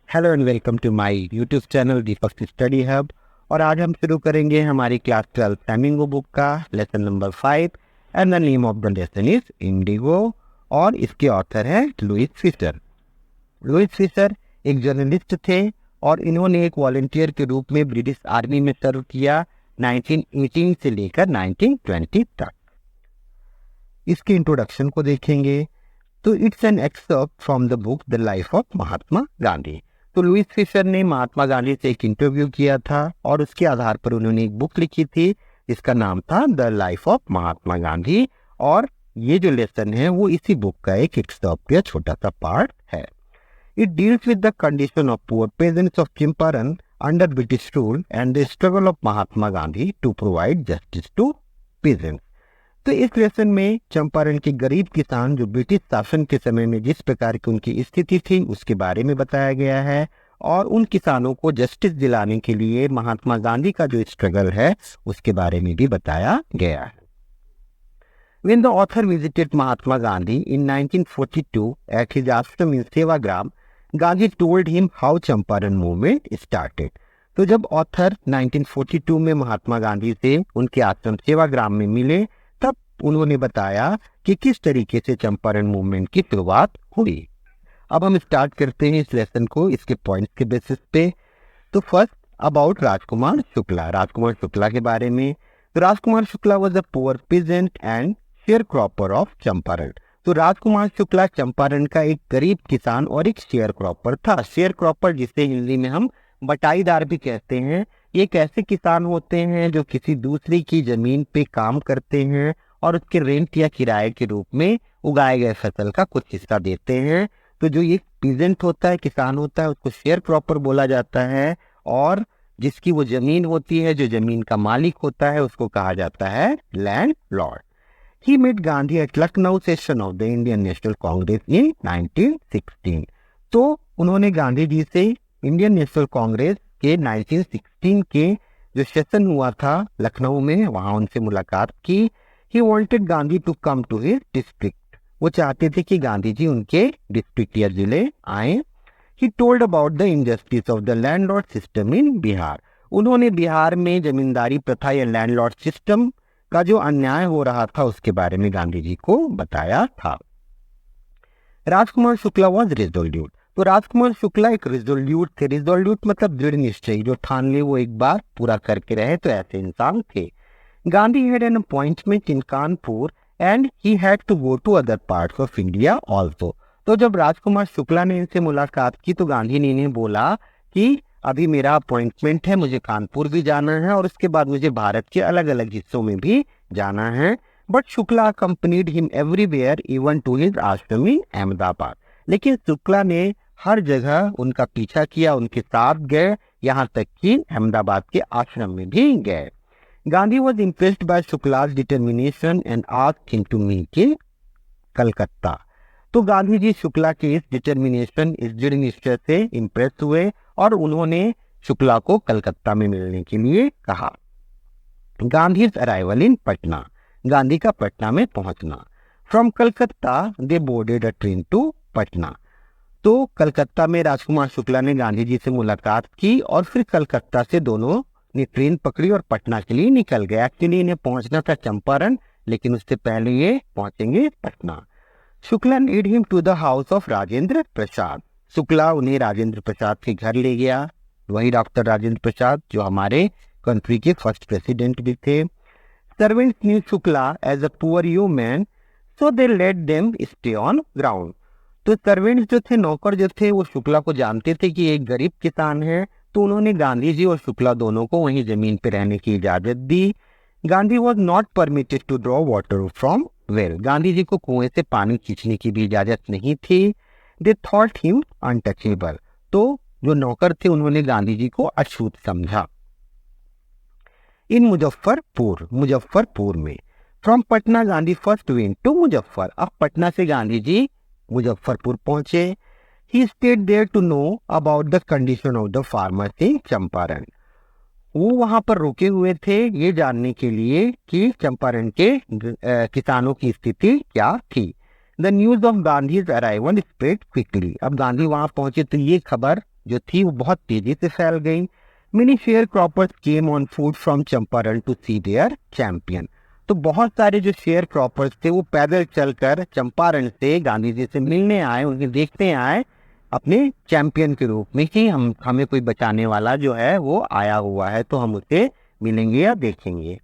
Hello and welcome to my YouTube channel Deepak study hub. और आज हम शुरू करेंगे हमारी क्लास 12 फ्लेमिंगो बुक का lesson number 5 and the name of the lesson is Indigo. और इसके ऑथर है लुइस फिशर। लुइस फिशर एक जर्नलिस्ट थे और इन्होंने एक वॉलंटियर के रूप में ब्रिटिश आर्मी में सर्व किया 1918 से लेकर 1920 तक। इसके इंट्रोडक्शन को देखेंगे तो it's an excerpt from the book the life of Mahatma Gandhi. तो लुइस फिशर ने महात्मा गांधी से एक इंटरव्यू किया था और उसके आधार पर उन्होंने एक बुक लिखी थी जिसका नाम था the life of Mahatma Gandhi. और ये जो लेसन है वो इसी बुक का एक एक्सर्प्ट या छोटा सा पार्ट है। It deals with the condition of poor peasants of Champaran under British rule and the struggle of Mahatma Gandhi to provide justice to peasants. तो इस लेसन में चंपारण के गरीब किसान जो ब्रिटिश शासन के समय में जिस प्रकार की उनकी स्थिति थी उसके बारे में बताया गया है और उन किसानों को जस्टिस दिलाने के लिए महात्मा गांधी का जो स्ट्रगल है उसके बारे में भी बताया गया है। When the author visited Mahatma Gandhi in 1942 at his ashram in Sevagram, Gandhi told him how Champaran movement started. तो जब ऑथर 1942 में महात्मा गांधी से उनके आश्रम सेवाग्राम में मिले तब उन्होंने बताया कि किस तरीके से चंपारण मूवमेंट की शुरुआत हुई। अब हम स्टार्ट करते हैं इस लेसन को इसके पॉइंट्स के बेसिस पे। तो फर्स्ट अबाउट राजकुमार शुक्ला। राजकुमार शुक्ला के बारे में, तो Rajkumar Shukla was a poor peasant and sharecropper of Champaran. तो राजकुमार शुक्ला चंपारण का एक गरीब किसान और एक शेयर क्रॉपर था। शेयर क्रॉपर जिसे हिंदी में हम बटाईदार भी कहते हैं, ये एक ऐसे किसान होते हैं जो किसी दूसरी की जमीन पे काम करते हैं और उसके रेंट या किराए के रूप में उगाए गए फसल का कुछ हिस्सा देते हैं। तो जो ये पीजेंट होता है, किसान होता है, उसको शेयर क्रॉपर बोला जाता है और जिसकी वो जमीन होती है, जो जमीन का मालिक होता है, उसको कहा जाता है land Lord. He met Gandhi at Lucknow session of the Indian National Congress in 1916। तो उन्होंने गांधी जी से इंडियन नेशनल कांग्रेस के 1916 के जो सेशन हुआ था लखनऊ में, वहां उनसे मुलाकात की। He wanted Gandhi to come to his district। वो चाहते थे कि गांधी जी उनके डिस्ट्रिक्ट या जिले आए। He told about the injustice of the landlord system in Bihar. उन्होंने बिहार में जमींदारी प्रथा या लैंडलॉर्ड सिस्टम का जो अन्याय हो रहा था उसके बारे में गांधी जी को बताया था। राजकुमार शुक्ला वॉज रिजोल्यूट। तो राजकुमार शुक्ला एक रिजोल्यूट थे। रिजोल्यूट मतलब दृढ़ निश्चयी, जो ठान ले वो एक बार पूरा करके रहे, तो ऐसे इंसान थे। Gandhi had an appointment in Kanpur and he had to go to other parts of India also. तो जब राजकुमार शुक्ला ने इनसे मुलाकात की तो गांधी ने इन्हें बोला कि अभी मेरा अपॉइंटमेंट है, मुझे कानपुर भी जाना है और उसके बाद मुझे भारत के अलग अलग हिस्सों में भी जाना है। But Shukla accompanied him everywhere even to his ashram in Ahmedabad. लेकिन शुक्ला ने हर जगह उनका पीछा किया, उनके साथ गए, यहाँ तक कि अहमदाबाद के आश्रम में भी गए। Gandhi was impressed by Shukla's determination and asked him to meet in Calcutta. तो गांधी जी शुक्ला के इस डिटर्मिनेशन, इस दृढ़ निश्चय से इम्प्रेस हुए और उन्होंने शुक्ला को कलकत्ता में मिलने के लिए कहा। Gandhi arrival in Patna. गांधी का पटना में पहुंचना। From Calcutta they boarded a train to Patna. तो कलकत्ता में राजकुमार शुक्ला ने गांधी जी से मुलाकात की और फिर कलकत्ता से दोनों ने ट्रेन पकड़ी और पटना के लिए निकल गए। एक्चुअली इन्हें पहुंचना था चंपारण, लेकिन उससे पहले ये पहुंचेंगे Patna. Shukla lead him to the house of Rajendra Prasad. Shukla उन्हें राजेंद्र प्रसाद के घर ले गया, वही डॉक्टर राजेंद्र प्रसाद जो हमारे कंट्री के फर्स्ट प्रेसिडेंट भी थे। Servants knew Shukla as a poor human so they let them stay on ground. तो सर्वेंट्स जो थे, नौकर जो थे, वो शुक्ला को जानते थे कि एक गरीब किसान है, तो उन्होंने गांधी जी और शुक्ला दोनों को वहीं जमीन पे रहने की इजाजत दी। Gandhi was not permitted to draw water from well. Gandhi ji को कुएं से पानी खींचने की भी इजाजत नहीं थी। They thought him untouchable. तो जो नौकर थे उन्होंने गांधी जी को अछूत समझा। इन मुजफ्फरपुर में। From Patna Gandhi first went to Muzaffar. अब पटना से गांधी जी मुजफ्फरपुर पहुंचे। He stayed there to know about the condition of the farmers in Champaran. वो वहां पर रुके हुए थे ये जानने के लिए कि चंपारण के किसानों की स्थिति क्या थी। The news of Gandhi's arrival spread quickly. अब गांधी वहां पहुंचे तो ये खबर जो थी वो बहुत तेजी से फैल गई। Many sharecroppers came on foot from Champaran to see their champion। तो बहुत सारे जो शेयर क्रॉपर्स थे वो पैदल चलकर चंपारण से गांधी जी से मिलने आए, उन्हें देखते आए अपने चैंपियन के रूप में कि हमें कोई बचाने वाला जो है वो आया हुआ है, तो हम उसे मिलेंगे या देखेंगे।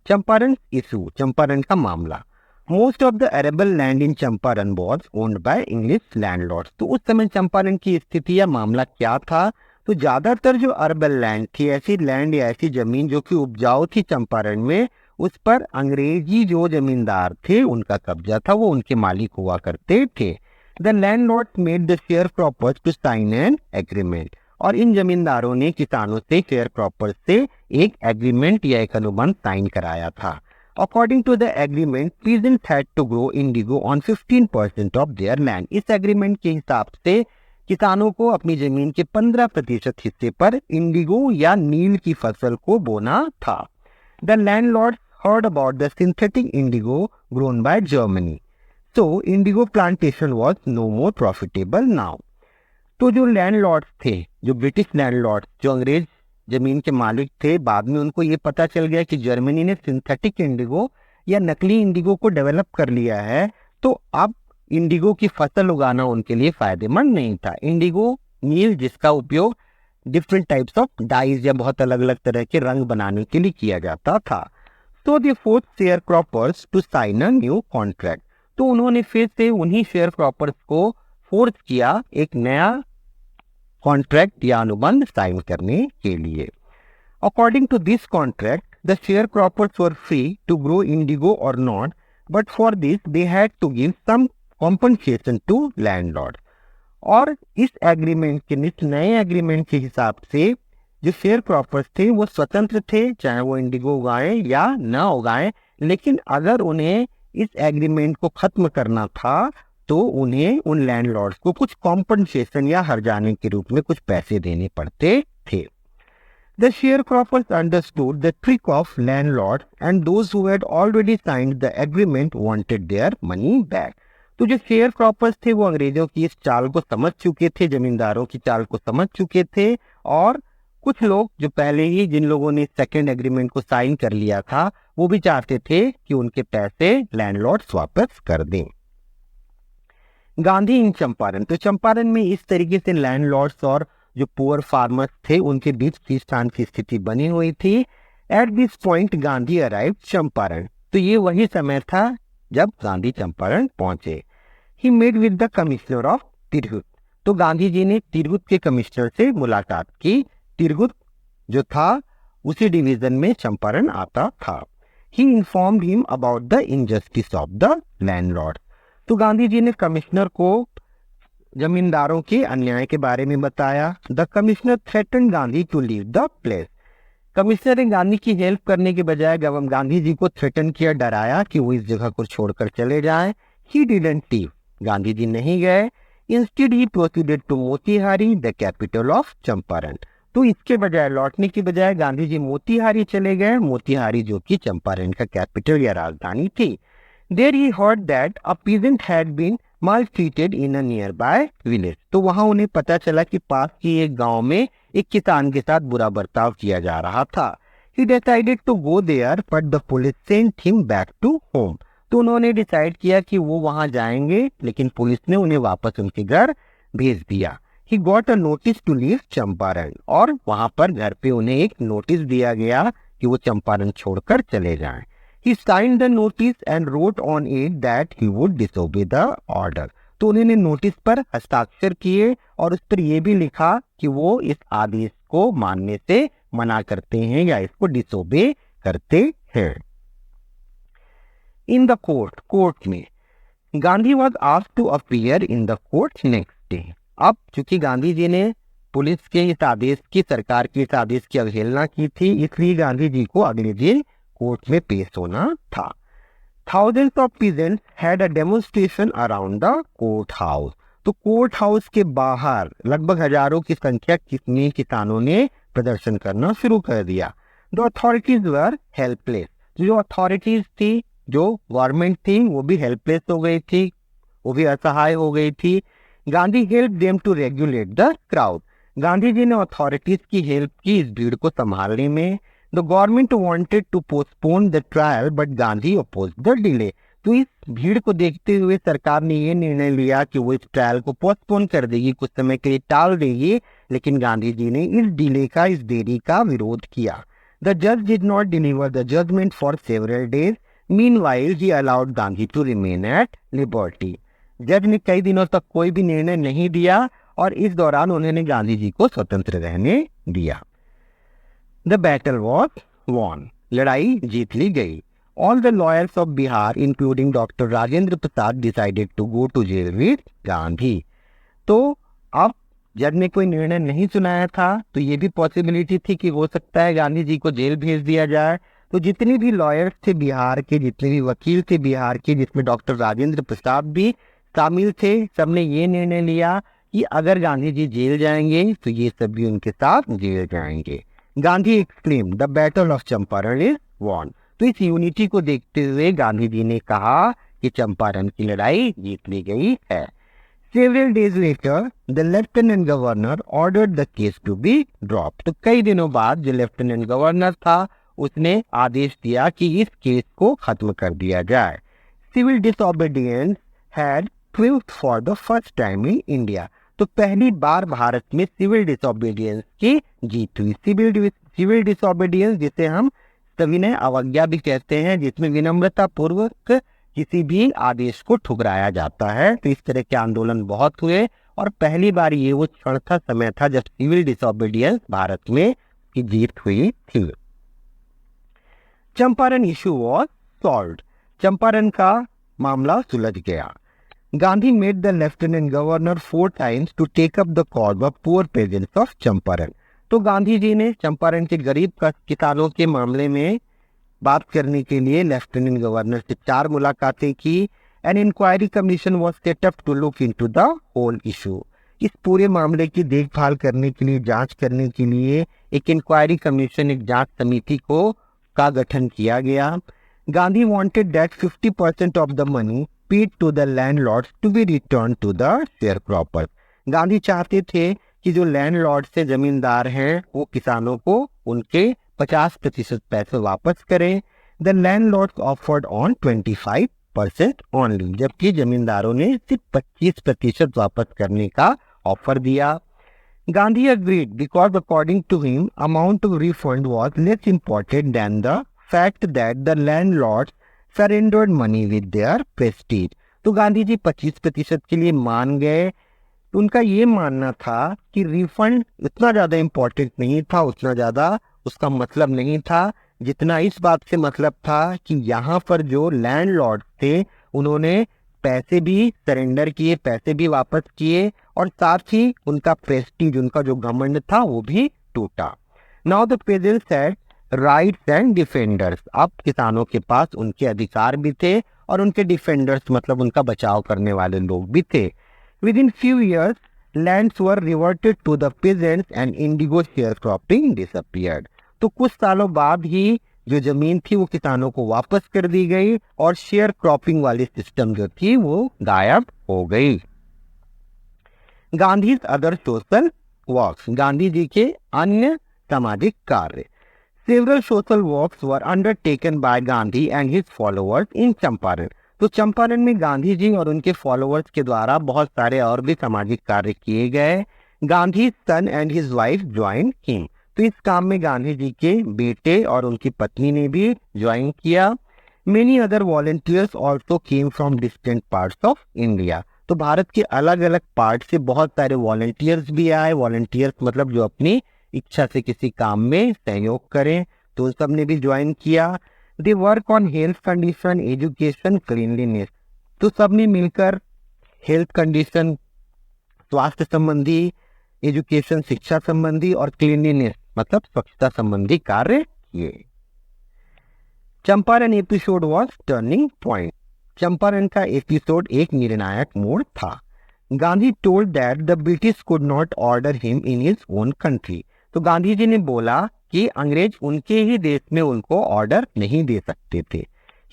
चंपारण इशू, चंपारण का मामला। Most of the arable land in Champaran was owned by English landlords. तो उस समय चंपारण की स्थिति या मामला क्या था? तो ज्यादातर जो अर्बन लैंड थी, ऐसी लैंड या ऐसी जमीन जो कि उपजाऊ थी चंपारण में, उस पर अंग्रेजी जो जमींदार थे उनका कब्जा था, वो उनके मालिक हुआ करते थे। The landlords made the share croppers to sign an agreement. और इन जमींदारों ने किसानों से, शेयर क्रॉपर्स से एक एग्रीमेंट या एक अनुबंध साइन कराया था। According to the agreement, peasants had to grow indigo on 15% of their land. इस एग्रीमेंट के हिसाब से किसानों को अपनी जमीन के 15% हिस्से पर इंडिगो या नील की फसल को बोना था। The landlords heard about the synthetic indigo grown by Germany. So indigo plantation was no more profitable now. तो जो लैंडलॉर्ड्स थे, जो ब्रिटिश लैंडलॉर्ड्स, जो अंग्रेज जमीन के मालिक थे, बाद में उनको ये पता चल गया कि जर्मनी ने सिंथेटिक इंडिगो या नकली इंडिगो को डेवलप कर लिया है, तो अब इंडिगो की फसल उगाना उनके लिए फायदेमंद नहीं था। इंडिगो नील जिसका उपयोग डिफरेंट टाइप्स ऑफ डाइज या बहुत अलग अलग तरह के रंग बनाने के लिए किया जाता था। तो they forced share croppers to sign a new contract. तो उन्होंने फिर से उन्हीं शेयर क्रॉपर्स को फोर्स किया एक नया कॉन्ट्रैक्ट या अनुबंध साइन करने के लिए। According to this contract, the share croppers were free to grow indigo और not, but for this they had to give some compensation to landlord. और इस एग्रीमेंट के, इस नए एग्रीमेंट के हिसाब से जो शेयर क्रॉपर्स थे वो स्वतंत्र थे, चाहे वो इंडिगो उगाएं या न उगाएं, लेकिन अगर उन्हें इस एग्रीमेंट को खत्म करना था तो उन्हें उन लैंडलॉर्ड्स को कुछ कॉम्पनसेशन या हर्जाने के रूप में कुछ पैसे देने पड़ते थे। The sharecroppers understood the trick of landlords and those who had already signed the agreement wanted their money back. तो जो शेयर क्रॉपर्स थे वो अंग्रेजों की इस चाल को समझ चुके थे, जमींदारों की चाल को समझ चुके थे, और कुछ लोग जो पहले ही, जिन लोगों ने सेकेंड एग्रीमेंट को साइन कर लिया था, वो भी चाहते थे कि उनके पैसे लैंडलॉर्ड्स वापस कर दें। गांधी इन चंपारण। तो चंपारण में इस तरीके से लैंडलॉर्ड्स और जो पुअर फार्मर्स थे उनके बीच खींचतान की स्थिति बनी हुई थी। At this point Gandhi arrive Champaran. तो ये वही समय था जब गांधी चंपारण पहुंचे। He met with the commissioner of Tirhut. तो गांधी जी ने तिरहुत के कमिश्नर से मुलाकात की। तिरहुत जो था उसी डिवीजन में चंपारण आता था। He informed him about the injustice of the landlord. तो गांधी जी ने कमिश्नर को जमींदारों के अन्याय के बारे में बताया। The commissioner threaten Gandhi to leave the place. Commissioner ने गांधी की हेल्प करने के बजाय गांधी जी को थ्रेटन किया, डराया कि वो इस जगह को छोड़कर चले जाएं। He didn't leave. Gandhi ji नहीं गए। Instead he proceeded to Motihari, the capital of Champaran. तो इसके बजाय, लौटने की बजाय गांधी जी मोतीहारी चले गए। मोतीहारी जो कि चंपारण का कैपिटल या राजधानी थी। There he heard that a peasant had been maltreated in a nearby village। तो वहां उन्हें पता चला कि पास की एक गांव में एक किसान के साथ बुरा बर्ताव किया जा रहा था। He decided to go there, but the police sent him back to home। तो उन्होंने डिसाइड किया कि वो वहां जाएंगे, लेकिन पुलिस ने उन्हें वापस उनके घर भेज दिया। He got a notice to leave Champaran. और वहां पर घर पे उन्हें एक नोटिस दिया गया कि वो चंपारण छोड़कर चले जाएं। He signed the notice and wrote on it that he would disobey the order। तो उन्होंने नोटिस पर हस्ताक्षर किए और उस पर यह भी लिखा कि वो इस आदेश को मानने से मना करते हैं या इसको डिसोबे करते हैं। इन द कोर्ट, कोर्ट में Gandhi was asked to appear in the court next day. अब चूंकि गांधी जी ने पुलिस के इस आदेश की, सरकार के इस आदेश की अवहेलना की थी, इसलिए गांधी जी को अगले दिन कोर्ट में पेश होना था। Thousands of peasants had a demonstration around the court house। तो कोर्ट हाउस के बाहर लगभग हजारों की संख्या कितने किसानों ने प्रदर्शन करना शुरू कर दिया। The authorities were helpless। जो अथॉरिटीज थी, जो गवर्नमेंट थी, वो भी हेल्पलेस हो गई थी, वो भी असहाय हो गई थी। Gandhi helped them to regulate the crowd। Gandhi ji ने अथॉरिटीज की हेल्प की इस भीड़ को संभालने में। The government wanted to postpone the trial but Gandhi oppose the delay. तो इस भीड़ को देखते हुए सरकार ने ये निर्णय लिया कि वो इस ट्रायल को पोस्टपोन कर देगी, कुछ समय के लिए टाल देगी, लेकिन गांधी जी ने इस डिले का, इस देरी का विरोध किया। द जज did not deliver the judgement for several days. Meanwhile he allowed Gandhi to remain at liberty. जज ने कई दिनों तक कोई भी निर्णय नहीं दिया और इस दौरान उन्होंने गांधी जी को स्वतंत्र रहने दिया। The battle was won. लड़ाई जीत ली गई। All the lawyers of Bihar including doctor Rajendra Prasad decided to go to jail with Gandhi. तो अब जज ने कोई निर्णय नहीं सुनाया था, तो ये भी पॉसिबिलिटी थी कि हो सकता है गांधी जी को जेल भेज दिया जाए। तो जितने भी लॉयर्स थे बिहार के, जितने भी वकील थे बिहार के, जिसमें डॉक्टर राजेंद्र प्रसाद भी शामिल थे, सबने ये निर्णय लिया कि अगर गांधी जी जेल जाएंगे तो ये सब भी उनके साथ जेल जाएंगे। Gandhi exclaim the battle of Champaran is won. तो इस यूनिटी को देखते हुए गांधी जी ने कहा कि चंपारण की लड़ाई जीत ली गई है। Several days later, the lieutenant governor ordered the case to be dropped. तो कई दिनों बाद जो लेफ्टिनेंट गवर्नर था उसने आदेश दिया कि इस केस को खत्म कर दिया जाए। Civil disobedience had proved for the first time in India. तो पहली बार भारत में सिविल डिसोबीडियंस की जीत हुई। सिविल डिसोबीडियंस जिसे हम सविनय अवज्ञा भी कहते हैं, जिसमें विनम्रता पूर्वक किसी भी आदेश को ठुकराया जाता है। तो इस तरह के आंदोलन बहुत हुए और पहली बार ये वो क्षण था, समय था जब सिविल डिसोबीडियंस भारत में की जीत हुई थी। Champaran issue was solved. Champaran का मामला सुलझ गया। Gandhi made the lieutenant governor 4 times to take up the cause of poor peasants of Champaran. तो गांधी जी ने चंपारण के गरीब किसानों के मामले में बात करने के लिए लेफ्टिनेंट गवर्नर से 4 मुलाकातें की। An inquiry commission was set up to look into the whole issue. इस पूरे मामले की देखभाल करने के लिए, जांच करने के लिए एक इंक्वायरी कमीशन, एक जांच समिति का गठन किया गया। Gandhi wanted that 50% of the money paid to the landlords to be return to the sharecroppers. Gandhi चाहते थे कि जो लैंडलॉर्ड से जमींदार हैं वो किसानों को उनके 50% पैसे वापस करें। The landlords offered on 25% only, जबकि जमींदारों ने सिर्फ 25% वापस करने का ऑफर दिया। Gandhi agreed because according to him amount of refund was less important than the fact that the landlords surrendered money with their prestige. तो गांधी जी 25% के लिए मान गए। उनका ये मानना था कि रिफंड इतना ज़्यादा इम्पोर्टेंट नहीं था, उतना ज़्यादा उसका मतलब नहीं था, जितना इस बात से मतलब था कि यहाँ पर जो लैंडलॉर्ड थे उन्होंने पैसे भी सरेंडर किए, पैसे भी वापस किए और साथ ही उनका प्रेस्टीज, उनका जो घमंड था वो भी टूटा। Now the pageants had rights and defenders. अब किसानों के पास उनके अधिकार भी थे और उनके डिफेंडर्स मतलब उनका बचाव करने वाले लोग भी थे। Within few years, lands were reverted to the peasants and indigo sharecropping disappeared. तो कुछ सालों बाद ही जो जमीन थी वो किसानों को वापस कर दी गई और शेयर क्रॉपिंग वाली सिस्टम जो थी वो गायब हो गई। Gandhi other social works. Gandhi ji के अन्य सामाजिक कार्य। Several social works were undertaken by Gandhi and his followers in Champaran. तो चंपारण में गांधी जी और उनके फॉलोअर्स के द्वारा बहुत सारे और भी सामाजिक कार्य किए गए। Gandhi son and his wife join him. तो इस काम में गांधी जी के बेटे और उनकी पत्नी ने भी ज्वाइन किया। Many other volunteers also came from distant parts of India. तो भारत के अलग अलग पार्ट से बहुत सारे वॉलंटियर्स भी आए। वॉलंटियर्स मतलब जो अपनी इच्छा से किसी काम में सहयोग करें, तो उन सब ने भी ज्वाइन किया। They work on health condition, education, cleanliness. तो सब ने मिलकर हेल्थ कंडीशन, स्वास्थ्य संबंधी, एजुकेशन, शिक्षा संबंधी और क्लीनलीनेस मतलब स्वच्छता संबंधी कार्य किए। Champaran episode was turning point. Champaran का एपिसोड एक निर्णायक मोड़ था। Gandhi told that the British could not order him in his own country. तो गांधी जी ने बोला कि अंग्रेज उनके ही देश में उनको ऑर्डर नहीं दे सकते थे।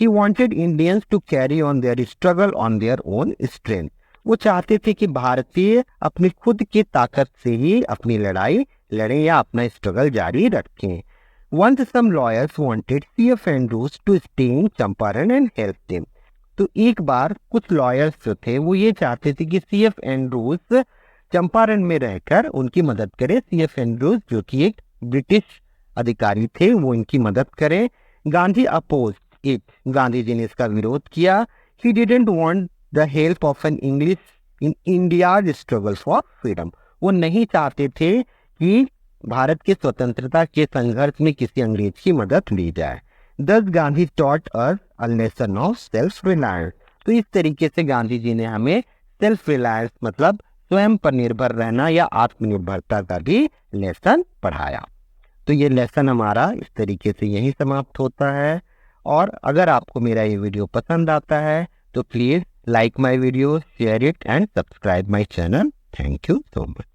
He wanted Indians to carry on their struggle on their own strength. वो चाहते थे कि भारतीय अपनी खुद की ताकत से ही अपनी लड़ाई लड़ें या अपना स्ट्रगल जारी रखें। Once some lawyers wanted C.F. Andrews to stay in Champaran and help them। तो एक बार कुछ लॉयर्स जो थे वो ये चाहते थे कि C.F. एंड्रूज चंपारण में रहकर उनकी मदद करे। C.F. एंड्रूज जो कि एक ब्रिटिश अधिकारी थे वो इनकी मदद करें। गांधी अपोज इट, गांधी जी ने इसका विरोध किया। He didn't want the help of an English in India's struggle for freedom। वो नहीं चाहते थे कि भारत के स्वतंत्रता के संघर्ष में किसी अंग्रेज की मदद ली जाए। Thus Gandhi taught us a lesson of self-reliance। तो इस तरीके से गांधी जी ने हमें सेल्फ रिलायंस मतलब स्वयं पर निर्भर रहना या आत्मनिर्भरता का भी लेसन पढ़ाया। तो ये लेसन हमारा इस तरीके से यहीं समाप्त होता है। और अगर आपको मेरा ये वीडियो पसंद आता है तो please like my video, share it and subscribe my channel. Thank you so much.